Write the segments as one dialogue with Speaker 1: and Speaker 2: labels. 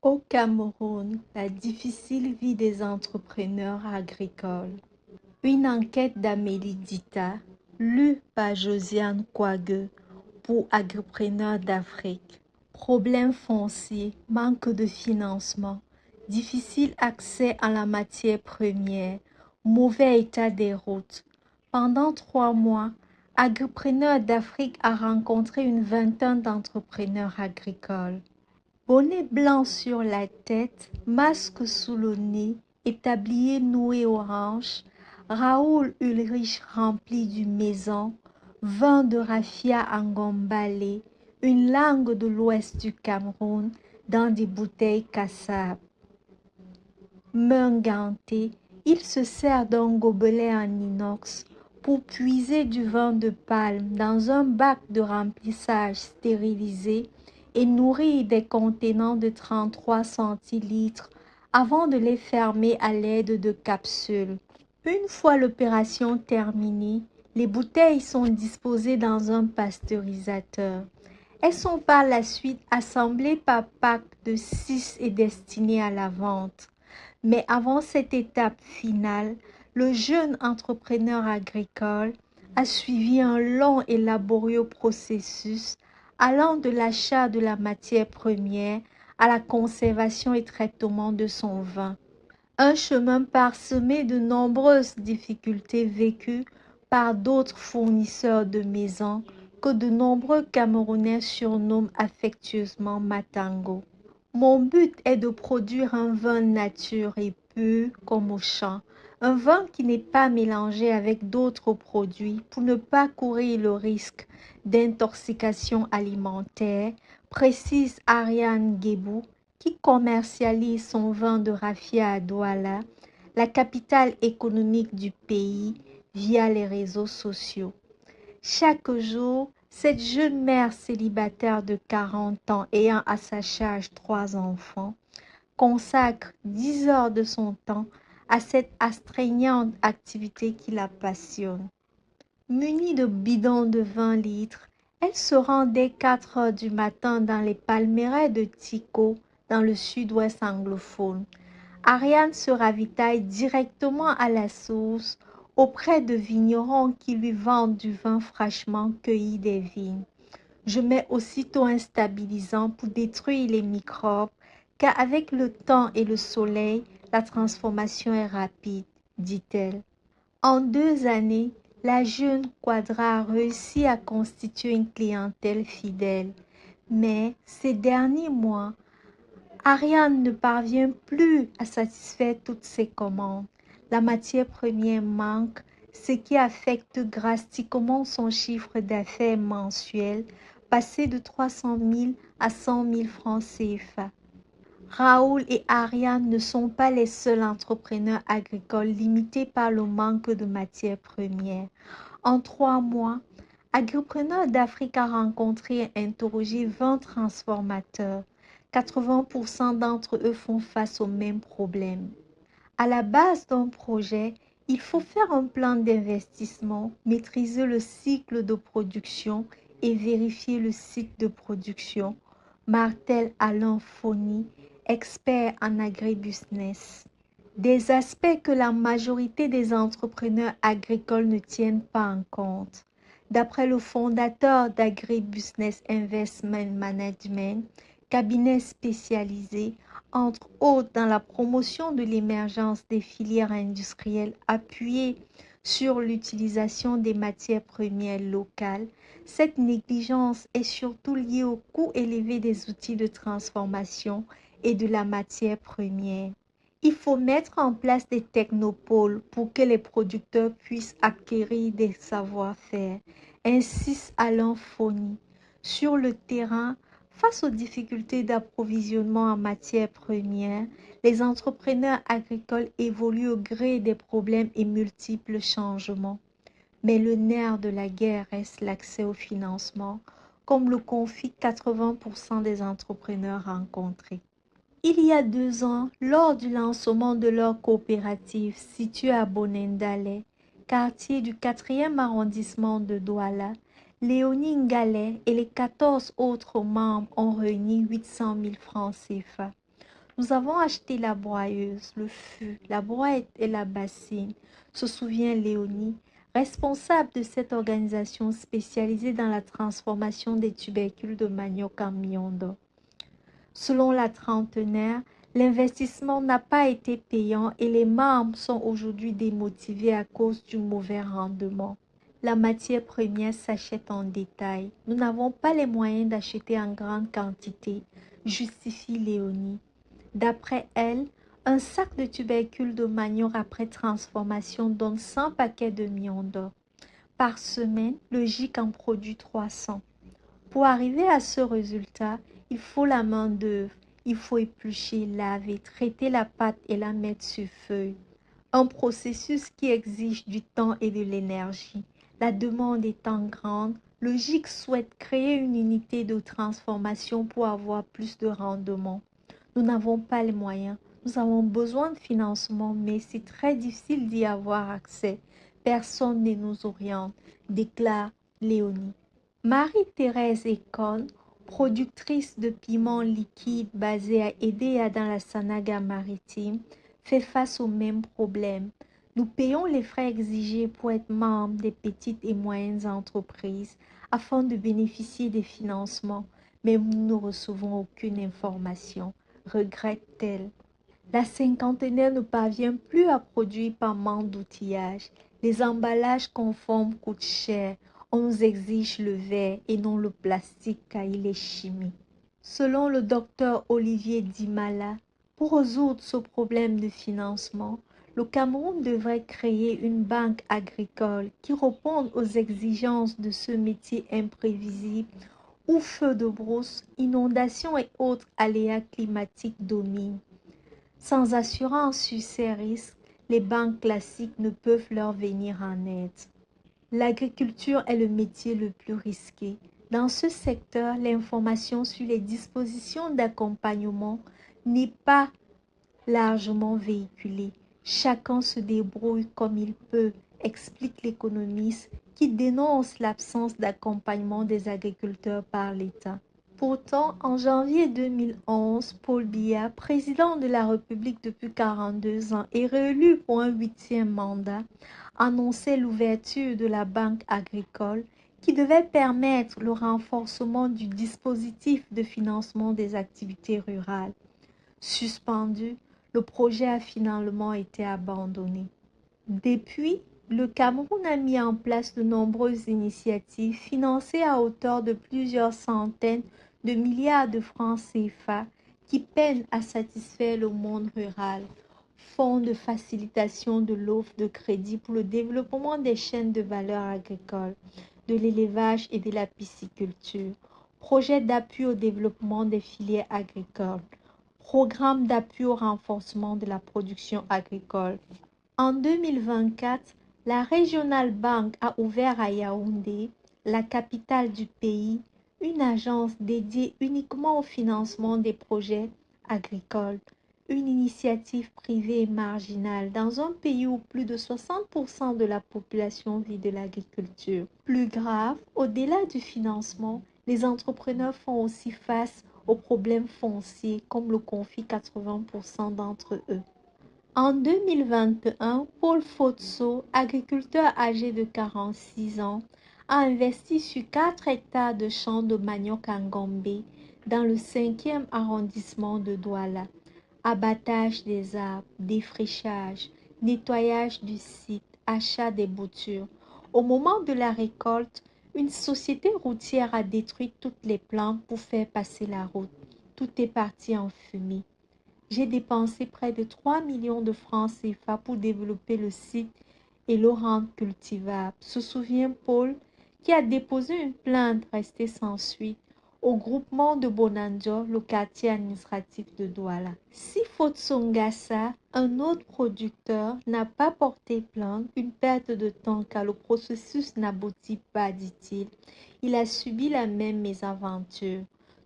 Speaker 1: Au Cameroun, la difficile vie des entrepreneurs agricoles. Une enquête d'Amélie Dita, lue par Josiane Kouague pour Agripreneurs d'Afrique. Problèmes fonciers, manque de financement, difficile accès à la matière première, mauvais état des routes. Pendant 3 mois, Agripreneurs d'Afrique a rencontré une vingtaine d'entrepreneurs agricoles. Bonnet blanc sur la tête, masque sous le nez, et tablier noué aux hanches, Raoul Ulrich rempli du maison, vin de raffia engombalé, une langue de l'ouest du Cameroun dans des bouteilles cassables. Main gantée, il se sert d'un gobelet en inox pour puiser du vin de palme dans un bac de remplissage stérilisé et nourrir des contenants de 33 centilitres avant de les fermer à l'aide de capsules. Une fois l'opération terminée, les bouteilles sont disposées dans un pasteurisateur. Elles sont par la suite assemblées par packs de 6 et destinées à la vente. Mais avant cette étape finale, le jeune entrepreneur agricole a suivi un long et laborieux processus allant de l'achat de la matière première à la conservation et traitement de son vin. Un chemin parsemé de nombreuses difficultés vécues par d'autres fournisseurs de maison que de nombreux Camerounais surnomment affectueusement Matango. Mon but est de produire un vin nature et pur comme au champ, un vin qui n'est pas mélangé avec d'autres produits pour ne pas courir le risque d'intoxication alimentaire, précise Ariane Guébou, qui commercialise son vin de raffia à Douala, la capitale économique du pays, via les réseaux sociaux. Chaque jour, cette jeune mère célibataire de 40 ans ayant à sa charge 3 enfants consacre 10 heures de son temps à cette astreignante activité qui la passionne. Munie de bidons de 20 litres, elle se rend dès 4 heures du matin dans les palmeraies de Tico, dans le sud-ouest anglophone. Ariane se ravitaille directement à la source auprès de vignerons qui lui vendent du vin fraîchement cueilli des vignes. Je mets aussitôt un stabilisant pour détruire les microbes, car avec le temps et le soleil, la transformation est rapide, dit-elle. En 2 années, la jeune Quadra a réussi à constituer une clientèle fidèle. Mais ces derniers mois, Ariane ne parvient plus à satisfaire toutes ses commandes. La matière première manque, ce qui affecte drastiquement son chiffre d'affaires mensuel, passé de 300 000 à 100 000 francs CFA. Raoul et Ariane ne sont pas les seuls entrepreneurs agricoles limités par le manque de matières premières. En 3 mois, Agripreneurs d'Afrique a rencontré et interrogé 20 transformateurs. 80% d'entre eux font face aux mêmes problèmes. À la base d'un projet, il faut faire un plan d'investissement, maîtriser le cycle de production et vérifier le cycle de production, martèle Alain Fony, expert en agribusiness. Des aspects que la majorité des entrepreneurs agricoles ne tiennent pas en compte. D'après le fondateur d'Agribusiness Investment Management, cabinet spécialisé, entre autres dans la promotion de l'émergence des filières industrielles appuyées sur l'utilisation des matières premières locales, cette négligence est surtout liée au coût élevé des outils de transformation et de la matière première. Il faut mettre en place des technopoles pour que les producteurs puissent acquérir des savoir-faire, insiste Alain Fony. Sur le terrain, face aux difficultés d'approvisionnement en matières premières, les entrepreneurs agricoles évoluent au gré des problèmes et multiples changements. Mais le nerf de la guerre reste l'accès au financement, comme le confient 80% des entrepreneurs rencontrés. Il y a 2 ans, lors du lancement de leur coopérative située à Bonendalé, quartier du 4e arrondissement de Douala, Léonie Ngalet et les 14 autres membres ont réuni 800 000 francs CFA. Nous avons acheté la broyeuse, le fût, la brouette et la bassine, se souvient Léonie, responsable de cette organisation spécialisée dans la transformation des tubercules de manioc en miondo. Selon la trentenaire, l'investissement n'a pas été payant et les membres sont aujourd'hui démotivés à cause du mauvais rendement. La matière première s'achète en détail. Nous n'avons pas les moyens d'acheter en grande quantité, justifie Léonie. D'après elle, un sac de tubercules de manioc après transformation donne 100 paquets de miondo. Par semaine, le GIC en produit 300. Pour arriver à ce résultat, il faut la main-d'œuvre. Il faut éplucher, laver, traiter la pâte et la mettre sur feuille. Un processus qui exige du temps et de l'énergie. La demande étant grande, le GIC souhaite créer une unité de transformation pour avoir plus de rendement. Nous n'avons pas les moyens. Nous avons besoin de financement, mais c'est très difficile d'y avoir accès. Personne ne nous oriente, déclare Léonie. Marie-Thérèse Econ, productrice de piments liquides basée à Edea dans la Sanaga maritime, fait face au même problème. Nous payons les frais exigés pour être membre des petites et moyennes entreprises afin de bénéficier des financements, mais nous ne recevons aucune information, regrette-t-elle. La cinquantenaire ne parvient plus à produire par manque d'outillage. Les emballages conformes coûtent cher. On nous exige le verre et non le plastique car il est chimique. Selon le docteur Olivier Dimala, pour résoudre ce problème de financement, le Cameroun devrait créer une banque agricole qui réponde aux exigences de ce métier imprévisible où feux de brousse, inondations et autres aléas climatiques dominent. Sans assurance sur ces risques, les banques classiques ne peuvent leur venir en aide. L'agriculture est le métier le plus risqué. Dans ce secteur, l'information sur les dispositions d'accompagnement n'est pas largement véhiculée. Chacun se débrouille comme il peut, explique l'économiste qui dénonce l'absence d'accompagnement des agriculteurs par l'État. Pourtant, en janvier 2011, Paul Biya, président de la République depuis 42 ans et réélu pour un 8e mandat, annonçait l'ouverture de la Banque agricole qui devait permettre le renforcement du dispositif de financement des activités rurales. Suspendu, le projet a finalement été abandonné. Depuis, le Cameroun a mis en place de nombreuses initiatives financées à hauteur de plusieurs centaines de milliards de francs CFA qui peinent à satisfaire le monde rural. Fonds de facilitation de l'offre de crédit pour le développement des chaînes de valeur agricole, de l'élevage et de la pisciculture. Projet d'appui au développement des filières agricoles. Programme d'appui au renforcement de la production agricole. En 2024, la Regional Bank a ouvert à Yaoundé, la capitale du pays, une agence dédiée uniquement au financement des projets agricoles, une initiative privée et marginale dans un pays où plus de 60% de la population vit de l'agriculture. Plus grave, au-delà du financement, les entrepreneurs font aussi face aux problèmes fonciers comme le confient 80% d'entre eux. En 2021, Paul Fotso, agriculteur âgé de 46 ans, a investi sur 4 hectares de champs de manioc en Gombe, dans le 5e arrondissement de Douala. Abattage des arbres, défrichage, nettoyage du site, achat des boutures. Au moment de la récolte, une société routière a détruit toutes les plantes pour faire passer la route. Tout est parti en fumée. J'ai dépensé près de 3 millions de francs CFA pour développer le site et le rendre cultivable, se souvient Paul, qui a déposé une plainte restée sans suite au groupement de Bonanjo, le quartier administratif de Douala. Si Fotsongassa, un autre producteur, n'a pas porté plainte, une perte de temps car le processus n'aboutit pas, dit-il, il a subi la même mésaventure.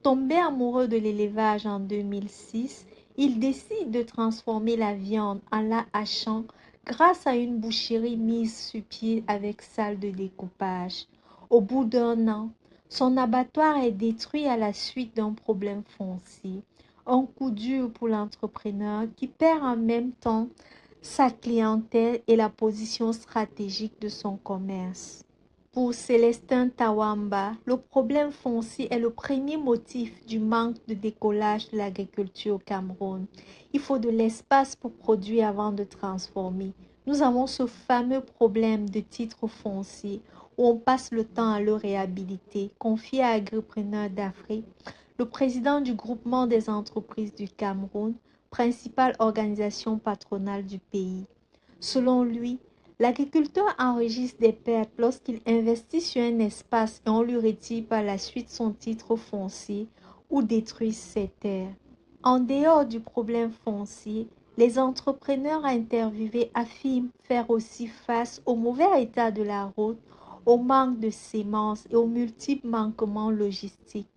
Speaker 1: Tombé amoureux de l'élevage en 2006, il décide de transformer la viande en la hachant grâce à une boucherie mise sur pied avec salle de découpage. Au bout d'un an, son abattoir est détruit à la suite d'un problème foncier. Un coup dur pour l'entrepreneur qui perd en même temps sa clientèle et la position stratégique de son commerce. Pour Célestin Tawamba, le problème foncier est le premier motif du manque de décollage de l'agriculture au Cameroun. Il faut de l'espace pour produire avant de transformer. Nous avons ce fameux problème de titres fonciers où on passe le temps à le réhabiliter, confié à Agripreneurs d'Afrique, le président du groupement des entreprises du Cameroun, principale organisation patronale du pays. Selon lui, l'agriculteur enregistre des pertes lorsqu'il investit sur un espace et on lui retire par la suite son titre foncier ou détruit ses terres. En dehors du problème foncier, les entrepreneurs interviewés affirment faire aussi face au mauvais état de la route, au manque de semences et aux multiples manquements logistiques.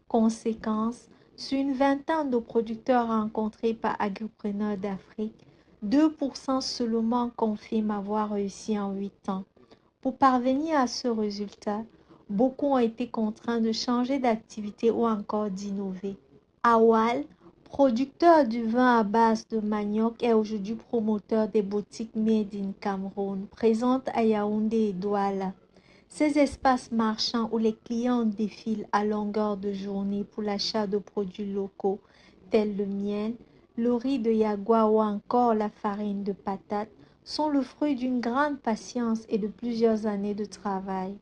Speaker 1: Conséquence, sur une vingtaine de producteurs rencontrés par Agripreneurs d'Afrique, 2% seulement confirment avoir réussi en 8 ans. Pour parvenir à ce résultat, beaucoup ont été contraints de changer d'activité ou encore d'innover. Awal, producteur du vin à base de manioc, est aujourd'hui promoteur des boutiques Made in Cameroun, présentes à Yaoundé et Douala. Ces espaces marchands où les clients défilent à longueur de journée pour l'achat de produits locaux tels le miel, le riz de Yagua ou encore la farine de patate sont le fruit d'une grande patience et de plusieurs années de travail.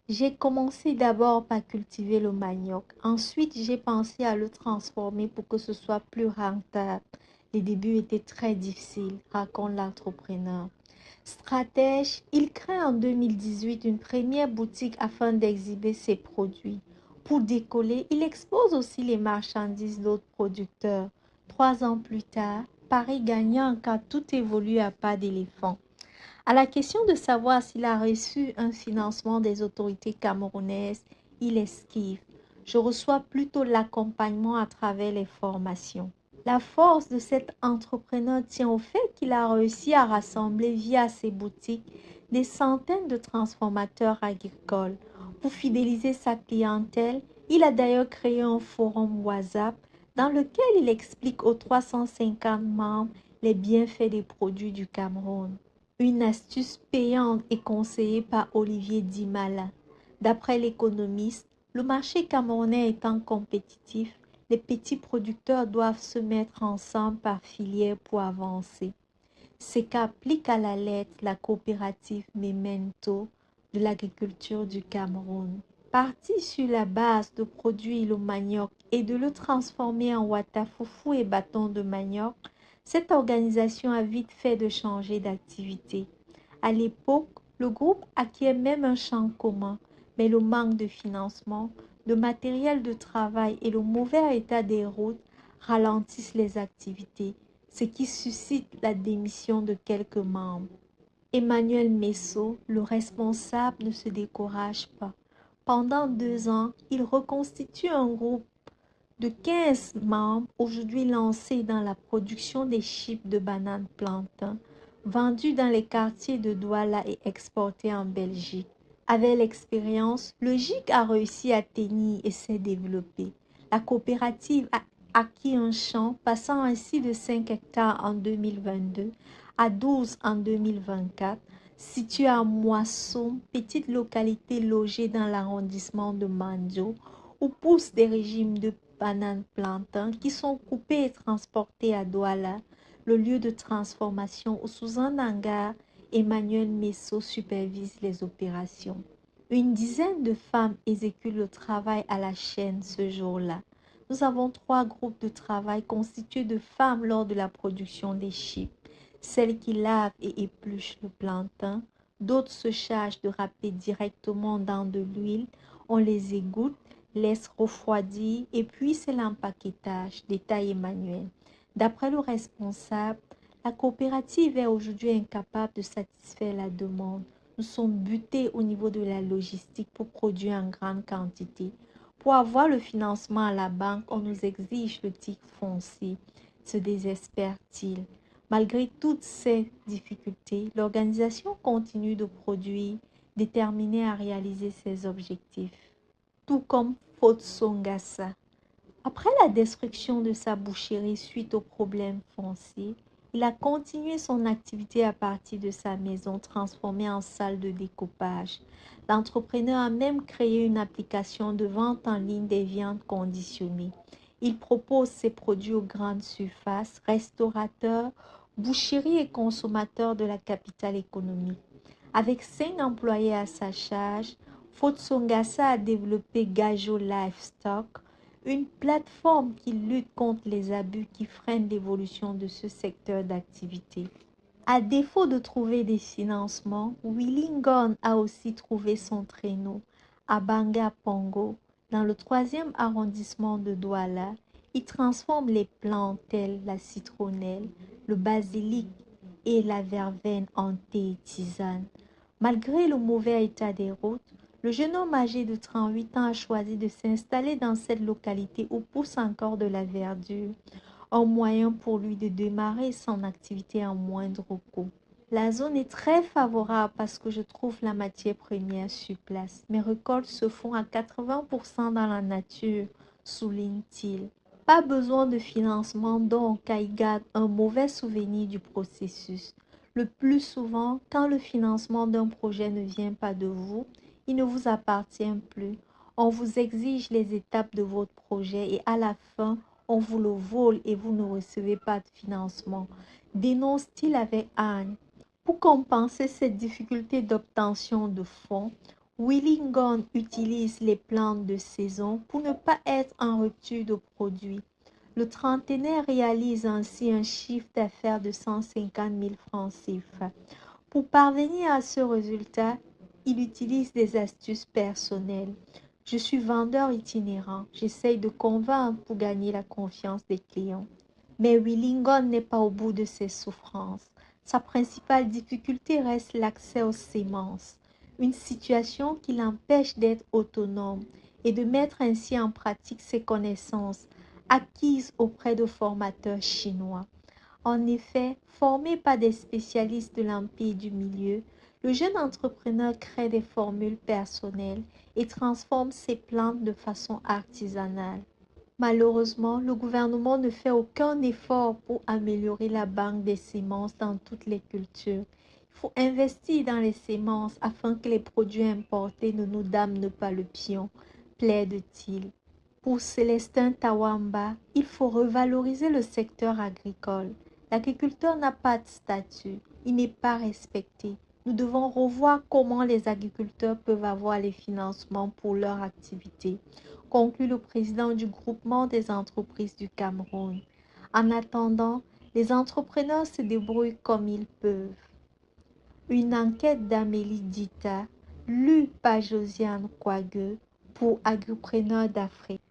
Speaker 1: J'ai commencé d'abord par cultiver le manioc. Ensuite, j'ai pensé à le transformer pour que ce soit plus rentable. Les débuts étaient très difficiles, raconte l'entrepreneur. Stratège, il crée en 2018 une première boutique afin d'exhiber ses produits. Pour décoller, il expose aussi les marchandises d'autres producteurs. 3 ans plus tard, Paris gagnant car tout évolue à pas d'éléphant. À la question de savoir s'il a reçu un financement des autorités camerounaises, il esquive. Je reçois plutôt l'accompagnement à travers les formations. La force de cet entrepreneur tient au fait qu'il a réussi à rassembler via ses boutiques des centaines de transformateurs agricoles. Pour fidéliser sa clientèle, il a d'ailleurs créé un forum WhatsApp dans lequel il explique aux 350 membres les bienfaits des produits du Cameroun. Une astuce payante est conseillée par Olivier Dimala. D'après l'économiste, le marché camerounais étant compétitif, les petits producteurs doivent se mettre ensemble par filière pour avancer. C'est qu'applique à la lettre la coopérative Memento de l'agriculture du Cameroun. Partie sur la base de produire le manioc et de le transformer en watafoufou et bâton de manioc, cette organisation a vite fait de changer d'activité. À l'époque, le groupe acquiert même un champ commun, mais le manque de financement, de matériel de travail et le mauvais état des routes ralentissent les activités, ce qui suscite la démission de quelques membres. Emmanuel Messot, le responsable, ne se décourage pas. Pendant 2 ans, il reconstitue un groupe de 15 membres, aujourd'hui lancés dans la production des chips de bananes plantain, vendus dans les quartiers de Douala et exportés en Belgique. Avec l'expérience, le GIC a réussi à tenir et s'est développé. La coopérative a acquis un champ, passant ainsi de 5 hectares en 2022 à 12 en 2024, situé à Moisson, petite localité logée dans l'arrondissement de Mandio, où poussent des régimes de bananes plantain qui sont coupées et transportées à Douala, le lieu de transformation où sous un hangar, Emmanuel Messot supervise les opérations. Une dizaine de femmes exécutent le travail à la chaîne ce jour-là. Nous avons 3 groupes de travail constitués de femmes lors de la production des chips. Celles qui lavent et épluchent le plantain, d'autres se chargent de râper directement dans de l'huile, on les égoutte, laisse refroidir et puis c'est l'empaquetage, détaille Emmanuel. D'après le responsable, la coopérative est aujourd'hui incapable de satisfaire la demande. Nous sommes butés au niveau de la logistique pour produire en grande quantité. Pour avoir le financement à la banque, on nous exige le titre foncier, se désespère-t-il. Malgré toutes ces difficultés, l'organisation continue de produire, déterminée à réaliser ses objectifs. Tout comme Fotsongassa. Après la destruction de sa boucherie suite aux problèmes fonciers, il a continué son activité à partir de sa maison transformée en salle de découpage. L'entrepreneur a même créé une application de vente en ligne des viandes conditionnées. Il propose ses produits aux grandes surfaces, restaurateurs, boucheries et consommateurs de la capitale économique. Avec 5 employés à sa charge, Fotsongasa a développé Gajo Livestock, une plateforme qui lutte contre les abus qui freinent l'évolution de ce secteur d'activité. À défaut de trouver des financements, Willingham a aussi trouvé son traîneau à Banga Pongo, dans le 3e arrondissement de Douala. Il transforme les plantes telles la citronnelle, le basilic et la verveine en thé et tisane. Malgré le mauvais état des routes, le jeune homme âgé de 38 ans a choisi de s'installer dans cette localité où pousse encore de la verdure, un moyen pour lui de démarrer son activité à moindre coût. La zone est très favorable parce que je trouve la matière première sur place. Mes récoltes se font à 80% dans la nature, souligne-t-il. Pas besoin de financement donc car il garde un mauvais souvenir du processus. Le plus souvent, quand le financement d'un projet ne vient pas de vous, il ne vous appartient plus. On vous exige les étapes de votre projet et à la fin, on vous le vole et vous ne recevez pas de financement, dénonce-t-il avec Anne. Pour compenser cette difficulté d'obtention de fonds, Willingham utilise les plantes de saison pour ne pas être en rupture de produits. Le trentenaire réalise ainsi un chiffre d'affaires de 150 000 francs CFA. Pour parvenir à ce résultat, il utilise des astuces personnelles. Je suis vendeur itinérant. J'essaye de convaincre pour gagner la confiance des clients. Mais Willingham n'est pas au bout de ses souffrances. Sa principale difficulté reste l'accès aux semences, une situation qui l'empêche d'être autonome et de mettre ainsi en pratique ses connaissances acquises auprès de formateurs chinois. En effet, formé par des spécialistes de l'empire du milieu, le jeune entrepreneur crée des formules personnelles et transforme ses plantes de façon artisanale. Malheureusement, le gouvernement ne fait aucun effort pour améliorer la banque des semences dans toutes les cultures. Il faut investir dans les semences afin que les produits importés ne nous damnent pas le pion, plaide-t-il. Pour Célestin Tawamba, il faut revaloriser le secteur agricole. L'agriculteur n'a pas de statut, il n'est pas respecté. Nous devons revoir comment les agriculteurs peuvent avoir les financements pour leur activité, conclut le président du groupement des entreprises du Cameroun. En attendant, les entrepreneurs se débrouillent comme ils peuvent. Une enquête d'Amélie Dita, lue par Josiane Kouague pour Agripreneurs d'Afrique.